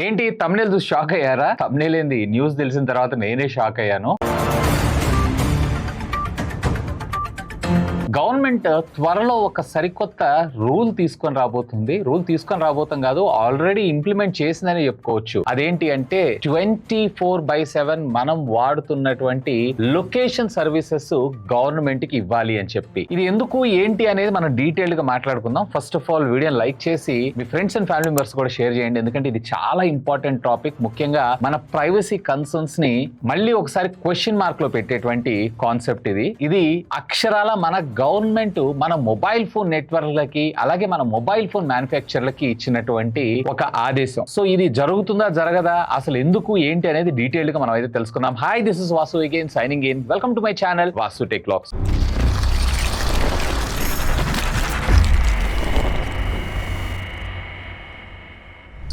ఏంటి తమ్నేల్ చూసి షాక్ అయ్యారా? తమ్నేల్ ఏంది న్యూస్ తెలిసిన తర్వాత నేనే షాక్ అయ్యాను. గవర్నమెంట్ త్వరలో ఒక సరికొత్త రూల్ తీసుకొని రాబోతుంది కాదు, ఆల్రెడీ ఇంప్లిమెంట్ చేసిందని చెప్పుకోవచ్చు. అదేంటి అంటే 24/7 మనం వాడుతున్నటువంటి లొకేషన్ సర్వీసెస్ గవర్నమెంట్ కి ఇవ్వాలి అని చెప్పి. ఇది ఎందుకు ఏంటి అనేది మనం డీటెయిల్ గా మాట్లాడుకుందాం. ఫస్ట్ ఆఫ్ ఆల్ వీడియోని లైక్ చేసి మీ ఫ్రెండ్స్ అండ్ ఫ్యామిలీ మెంబర్స్ కూడా షేర్ చేయండి, ఎందుకంటే ఇది చాలా ఇంపార్టెంట్ టాపిక్. ముఖ్యంగా మన ప్రైవసీ కన్సర్న్స్ ని మళ్ళీ ఒకసారి క్వశ్చన్ మార్క్ లో పెట్టేటువంటి కాన్సెప్ట్ ఇది అక్షరాల మన గవర్నమెంట్ మన మొబైల్ ఫోన్ నెట్వర్క్లకి అలాగే మన మొబైల్ ఫోన్ మ్యానుఫ్యాక్చర్లకి ఇచ్చినటువంటి ఒక ఆదేశం. సో ఇది జరుగుతుందా జరగదా, అసలు ఎందుకు ఏంటి అనేది డీటెయిల్ గా మనం అయితే తెలుసుకుందాం. Hi, this is Vasu again signing in. Welcome to my channel Vasu tech logs.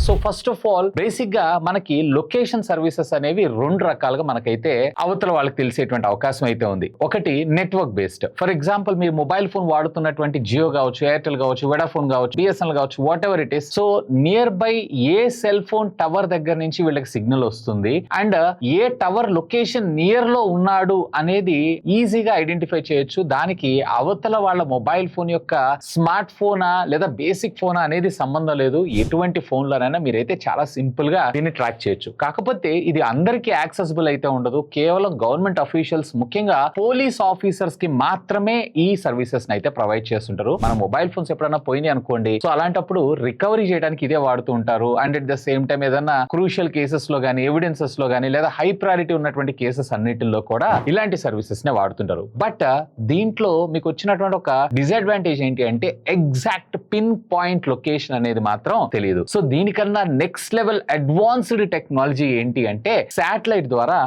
So first of all basic గా మనకి లొకేషన్ సర్వీసెస్ అనేవి రెండు రకాలుగా మనకైతే అవతల వాళ్ళకి తెలిసేటువంటి అవకాశం అయితే ఉంది. ఒకటి నెట్వర్క్ బేస్డ్. ఫర్ ఎగ్జాంపుల్ మీరు మొబైల్ ఫోన్ వాడుతున్నటువంటి జియో కావచ్చు, ఎయిర్టెల్ కావచ్చు, వొడాఫోన్ కావచ్చు, బిఎస్ఎన్ఎల్ కావచ్చు, whatever it is. So near by A cell phone tower దగ్గర నుంచి వీళ్ళకి సిగ్నల్ వస్తుంది and A tower location near లో ఉన్నాడు అనేది ఈజీగా ఐడెంటిఫై చేయొచ్చు. దానికి అవతల వాళ్ళ మొబైల్ ఫోన్ యొక్క స్మార్ట్ ఫోనా లేదా బేసిక్ ఫోనా అనేది సంబంధం లేదు. ఎటువంటి ఫోన్లోనైనా మీరైతే చాలా సింపుల్ గా దీన్ని ట్రాక్ చేయొచ్చు. కాకపోతే ఇది అందరికీ యాక్సెసిబుల్ అయితే ఉండదు. కేవలం గవర్నమెంట్ అఫీషియల్స్, ముఖ్యంగా పోలీస్ ఆఫీసర్స్ కి మాత్రమే ఈ సర్వీసెస్ అయితే ప్రొవైడ్ చేస్తుంటారు. మన మొబైల్ ఫోన్స్ ఎప్పుడైనా పోయినాయి అనుకోండి, సో అలాంటప్పుడు రికవరీ చేయడానికి ఇదే వాడుతూ ఉంటారు. And at the same time ఏదైనా క్రూషియల్ కేసెస్ లో గానీ, ఎవిడెన్సెస్ లో గానీ, లేదా హై ప్రయారిటీ ఉన్నటువంటి కేసెస్ అన్నిటిలో కూడా ఇలాంటి సర్వీసెస్ నే వాడుతుంటారు. బట్ దీంట్లో మీకు వచ్చినటువంటి ఒక డిసడ్వాంటేజ్ ఏంటి అంటే ఎగ్జాక్ట్ పిన్ పాయింట్ లొకేషన్ అనేది మాత్రం తెలియదు. సో దీనికన్నా నెక్స్ట్ లెవెల్ అడ్వాన్స్డ్ టెక్నాలజీ ఏంటి అంటే శాటిలైట్ ద్వారా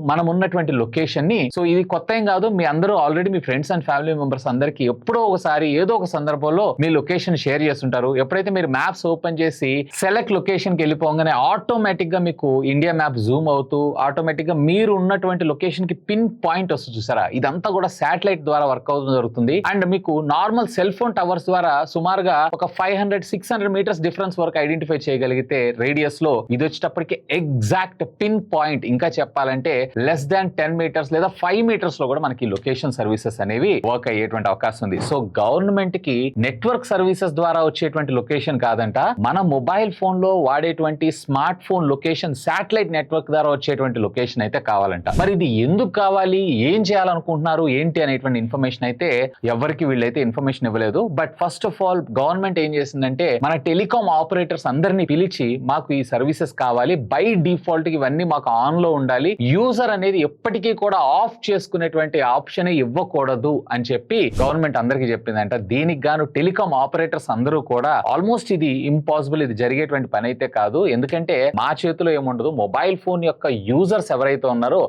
మనం ఉన్నటువంటి లొకేషన్ ని, సో ఇది కొత్త ఏం కాదు, మీ అందరూ already me friends and family members అందరికి ఎప్పుడో ఒకసారి ఏదో ఒక సందర్భంలో మీ లొకేషన్ షేర్ చేస్తుంటారు. ఎప్పుడైతే మీరు మ్యాప్స్ ఓపెన్ చేసి సెలెక్ట్ లొకేషన్ కి వెళ్ళిపోగానే ఆటోమేటిక్ గా మీకు ఇండియా మ్యాప్ జూమ్ అవుతూ ఆటోమేటిక్ గా మీరు ఉన్నటువంటి లొకేషన్ కి పిన్ పాయింట్ వస్తుంది. చూసారా, ఇదంతా కూడా శాటిలైట్ ద్వారా వర్క్ అవుతుంది జరుగుతుంది. అండ్ మీకు నార్మల్ సెల్ ఫోన్ టవర్స్ ద్వారా సుమారుగా ఒక 500-600 మీటర్స్ డిఫరెన్స్ వరకు ఐడెంటిఫై చేయగలిగితే రేడియస్ లో, ఇది వచ్చేటప్పటికి ఎగ్జాక్ట్ పిన్ పాయింట్, ఇంకా చెప్పాలంటే లెస్ దాన్ 10 మీటర్స్ లేదా 5 మీటర్స్ లో కూడా మనకి లొకేషన్ సర్వీసెస్ అనేవి వర్క్ అయ్యేటువంటి అవకాశం ఉంది. సో గవర్నమెంట్ కి నెట్వర్క్ సర్వీసెస్ ద్వారా వచ్చేటువంటి లొకేషన్ కాదంట, మన మొబైల్ ఫోన్ లో వాడేటువంటి smart phone location satellite network ద్వారా వచ్చేటువంటి లొకేషన్ అయితే కావాలంట. మరి ఇది ఎందుకు కావాలి, ఏం చేయాలనుకుంటున్నారు ఏంటి అనేటువంటి ఇన్ఫర్మేషన్ అయితే ఎవరికి వీళ్ళైతే ఇన్ఫర్మేషన్ ఇవ్వలేదు. But first of all government ఏం చేసిందంటే మన టెలికాం ఆపరేటర్స్ అందరినీ పిలిచి మాకు ఈ సర్వీసెస్ కావాలి, బై డిఫాల్ట్ ఇవన్నీ మాకు ఆన్ లో ఉండాలి, యూజర్ అనేది ఎప్పటికీ కూడా ఆఫ్ చేసుకునేటువంటి ఆప్షన్ ఇవ్వకూడదు అని చెప్పి గవర్నమెంట్ అందరికీ చెప్పిందంట. దీనికి గాను టెలికాం ఆపరేటర్స్ అందరూ కూడా ఆల్మోస్ట్ ఇది ఇంపాసిబుల్, ఇది జరిగేటువంటి పని అయితే కాదు, ఎందుకంటే మా చేతిలో ఏముండదు, మొబైల్ ఫోన్ యొక్క యూజర్స్ ఎవరైతే ఉన్నారో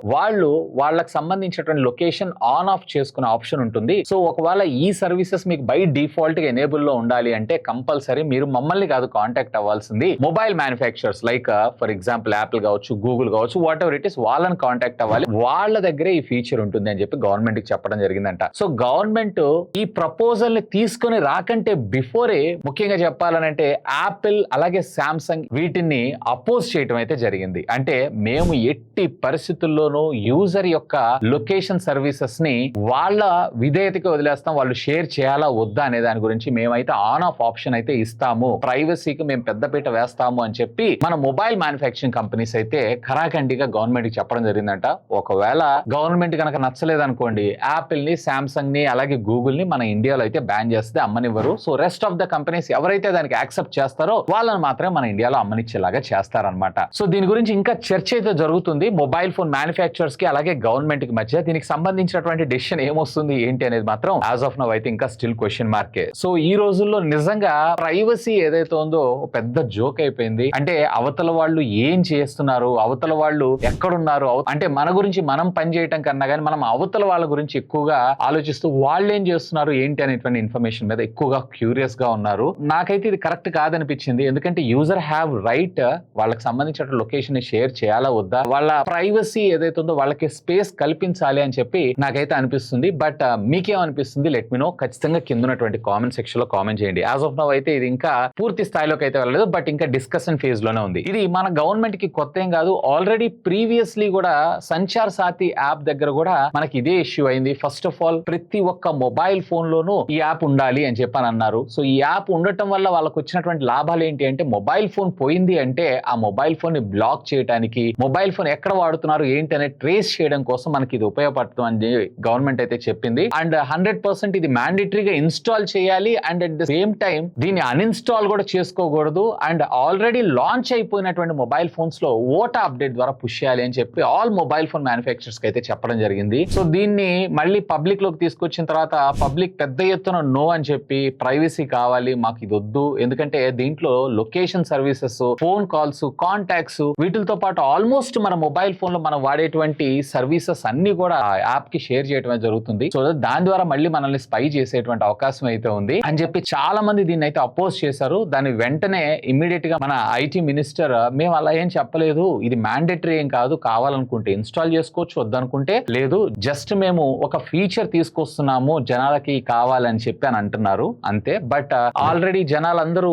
వాళ్ళకి సంబంధించినటువంటి లొకేషన్ ఆన్ ఆఫ్ చేసుకునే ఆప్షన్ ఉంటుంది. సో ఒకవేళ ఈ సర్వీసెస్ మీకు బై డిఫాల్ట్ గా ఎనేబుల్ లో ఉండాలి అంటే కంపల్సరీ మీరు మమ్మల్ని కాదు కాంటాక్ట్ అవ్వాల్సింది, mobile manufacturers like for example Apple కావచ్చు, గూగుల్ కావచ్చు, వాట్ ఎవర్ ఇట్ ఇస్, వాళ్ళని కాంటాక్ట్ అవ్వాలి. వాళ్ళ దగ్గరే ఈ ఫీచర్ ఉంటుంది అని చెప్పి గవర్నమెంట్ కి చెప్పడం జరిగిందంట. సో గవర్నమెంట్ ఈ ప్రపోజల్ ని తీసుకుని రాకంటే బిఫోరే, ముఖ్యంగా చెప్పాలనంటే యాపిల్ అలాగే శాంసంగ్ వీటిని అపోజ్ చేయడం అయితే జరిగింది. అంటే మేము ఎట్టి పరిస్థితుల్లోనూ యూజర్ యొక్క లొకేషన్ సర్వీసెస్ ని వాళ్ళ విధేయతకి వదిలేస్తాం, వాళ్ళు షేర్ చేయాలా వద్దా అనే దాని గురించి మేమైతే ఆన్ ఆఫ్ ఆప్షన్ అయితే ఇస్తాము, ప్రైవసీకి మేము పెద్దపీట వేస్తాము అని చెప్పి మన మొబైల్ మ్యానుఫ్యాక్చరింగ్ కంపెనీస్ అయితే ఖరాఖండిగా గవర్నమెంట్ కి చెప్పడం జరిగిందంట. ఒకవేళ గవర్నమెంట్ కనుక నచ్చలేదనుకోండి, యాపిల్ ని, శాంసంగ్ ని అలాగే గూగుల్ ని మన ఇండియాలో అయితే బ్యాన్ చేస్తే అమ్మనివ్వరు. So rest of the companies ఎవరైతే దానికి యాక్సెప్ట్ చేస్తారో వాళ్ళని మాత్రమే మన ఇండియాలో అమ్మనిచ్చేలాగా చేస్తారనమాట. సో దీని గురించి ఇంకా చర్చ అయితే జరుగుతుంది మొబైల్ ఫోన్ మ్యానుఫ్యాక్చరర్స్ కి అలాగే గవర్నమెంట్ కి మధ్య. దీనికి సంబంధించినటువంటి డెసిషన్ ఏమొస్తుంది ఏంటి అనేది మాత్రం యాజ్ ఆఫ్ నౌ అయితే ఇంకా స్టిల్ క్వశ్చన్ మార్కే. సో ఈ రోజుల్లో నిజంగా ప్రైవసీ ఏదైతే ఉందో పెద్ద జోక్ అయిపోయింది. అంటే అవతల వాళ్ళు ఏం చేస్తున్నారు, అవతల వాళ్ళు ఎక్కడున్నారు, అంటే మన గురించి మనం పని చేయటం కన్నా కానీ మనం అవతల వాళ్ళ గురించి ఎక్కువగా ఆలోచిస్తూ వాళ్ళు ఏం చేస్తున్నారు ఏంటి అనేటువంటి ఇన్ఫర్మేషన్ మీద ఎక్కువగా క్యూరియస్ గా ఉన్నారు. నాకైతే ఇది కరెక్ట్ కాదనిపించింది, ఎందుకంటే యూజర్ హ్యావ్ రైట్ వాళ్ళకి సంబంధించిన లొకేషన్ ని షేర్ చేయాలా వద్దా, వాళ్ళ ప్రైవసీ ఏదైతే ఉందో వాళ్ళకి స్పేస్ కల్పించాలి అని చెప్పి నాకైతే అనిపిస్తుంది. బట్ మీకేమనిపిస్తుంది లెట్ మీ నో, ఖచ్చితంగా కింద ఉన్నటువంటి కామెంట్ సెక్షన్ లో కామెంట్ చేయండి. యాజ్ ఆఫ్ నౌ అయితే ఇది ఇంకా పూర్తి స్థాయిలోకి అయితే వెళ్ళలేదు, బట్ ఇంకా ఇంకా డిస్కషన్ ఫేజ్ లోనే ఉంది. ఇది మన గవర్నమెంట్ కి కొత్త ఏం కాదు. ఆల్రెడీ ప్రీవియస్లీ కూడా సంచార్ సాథి యాప్ దగ్గర కూడా మనకి ఇదే ఇష్యూ అయింది. ఫస్ట్ ఆఫ్ ఆల్ ప్రతి ఒక్క మొబైల్ ఫోన్ లోనూ ఈ యాప్ ఉండాలి అని చెప్పని అన్నారు. సో ఈ యాప్ ఉండటం వల్ల వాళ్ళకు వచ్చినటువంటి లాభాలు ఏంటి అంటే, మొబైల్ ఫోన్ పోయింది అంటే ఆ మొబైల్ ఫోన్ ని బ్లాక్ చేయడానికి, మొబైల్ ఫోన్ ఎక్కడ వాడుతున్నారు ఏంటి అనేది ట్రేస్ చేయడం కోసం మనకి ఇది ఉపయోగపడుతుంది అని గవర్నమెంట్ అయితే చెప్పింది. అండ్ 100% ఇది మ్యాండేటరీగా ఇన్స్టాల్ చేయాలి. And at the same time దీన్ని అన్ఇన్స్టాల్ కూడా చేసుకోకూడదు. అండ్ ఆల్రెడీ లాంచ్ అయిపోయినటువంటి మొబైల్ ఫోన్స్ లో ఓటా అప్డేట్ ద్వారా పుష్ చేయాలి అని చెప్పి ఆల్ మొబైల్ ఫోన్ మ్యానుఫ్యాక్చరర్స్ కి అయితే చెప్పడం జరిగింది. సో దీన్ని మళ్ళీ పబ్లిక్ లోకి తీసుకొచ్చిన తర్వాత పబ్లిక్ పెద్ద ఎత్తున నో అని చెప్పి, ప్రైవసీ కావాలి మాకు ఇది వద్దు, ఎందుకంటే దీంట్లో location services, phone calls, contacts వీటితో పాటు ఆల్మోస్ట్ మన మొబైల్ ఫోన్ లో మనం వాడేటువంటి సర్వీసెస్ అన్ని కూడా ఆ యాప్ కి షేర్ చేయడం జరుగుతుంది. సో దాని ద్వారా మళ్ళీ మనల్ని స్పై చేసేటువంటి అవకాశం అయితే ఉంది అని చెప్పి చాలా మంది దీన్ని అయితే అపోజ్ చేశారు. దాని వెంటనే ఇమ్మీడియట్ గా మన ఐటీ మినిస్టర్, మేము అలా ఏం చెప్పలేదు, ఇది మ్యాండేటరీ ఏం కాదు, కావాలనుకుంటే ఇన్స్టాల్ చేసుకోవచ్చు, వద్దనుకుంటే లేదు, జస్ట్ మేము ఒక ఫీచర్ తీసుకొస్తున్నాము జనాలకి కావాలని చెప్పి అని అంటున్నారు అంతే. బట్ ఆల్రెడీ జనాలందరూ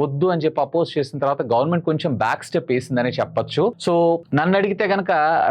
వద్దు అని చెప్పి అపోజ్ చేసిన తర్వాత గవర్నమెంట్ కొంచెం బ్యాక్ స్టెప్ వేసిందని చెప్పొచ్చు. సో నన్ను అడిగితే కనుక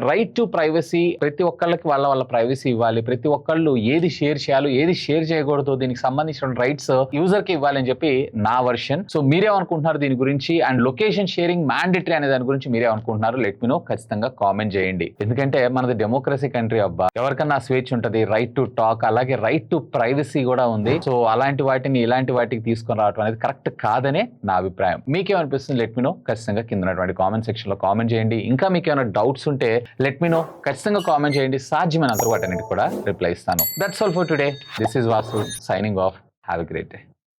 రైట్ టు ప్రైవసీ, ప్రతి ఒక్కళ్ళకి వాళ్ళ ప్రైవసీ ఇవ్వాలి, ప్రతి ఒక్కళ్ళు ఏది షేర్ చేయాలో ఏది షేర్ చేయకూడదు దీనికి సంబంధించిన రైట్స్ యూజర్ కి ఇవ్వాలని చెప్పి నా వర్షన్. సో మీరేమనుకుంటున్నారు దీని గురించి? అండ్ లొకేషన్ షేరింగ్ మ్యాండేటరీ అనే దాని గురించి మీరేమనుకుంటున్నారు? లెట్ మీ నో, ఖచ్చితంగా కామెంట్ చేయండి. ఎందుకంటే మనది డెమోక్రసీ కంట్రీ అబ్బా, ఎవరికన్నా స్వేచ్ఛ ఉంటది, రైట్ టు టాక్, అలాగే రైట్ టు ప్రైవసీ కూడా ఉంది. సో అలాంటి వాటిని ఇలాంటి వాటికి తీసుకొని రావడం అనేది కరెక్ట్ కాదనే నా అభిప్రాయం. మీకేమనిపిస్తుంది? లెట్ మీ నో, ఖచ్చితంగా కింద ఉన్నటువంటి కామెంట్ సెక్షన్ లో కామెంట్ చేయండి. ఇంకా మీకు ఏమైనా డౌట్స్ ఉంటే లెట్ మీ నో, ఖచ్చితంగా కామెంట్ చేయండి. సాధ్యమైనంత వాటన్నిటి కూడా రిప్లై ఇస్తాను. That's all for today. This is Vasu signing off. Have a great day.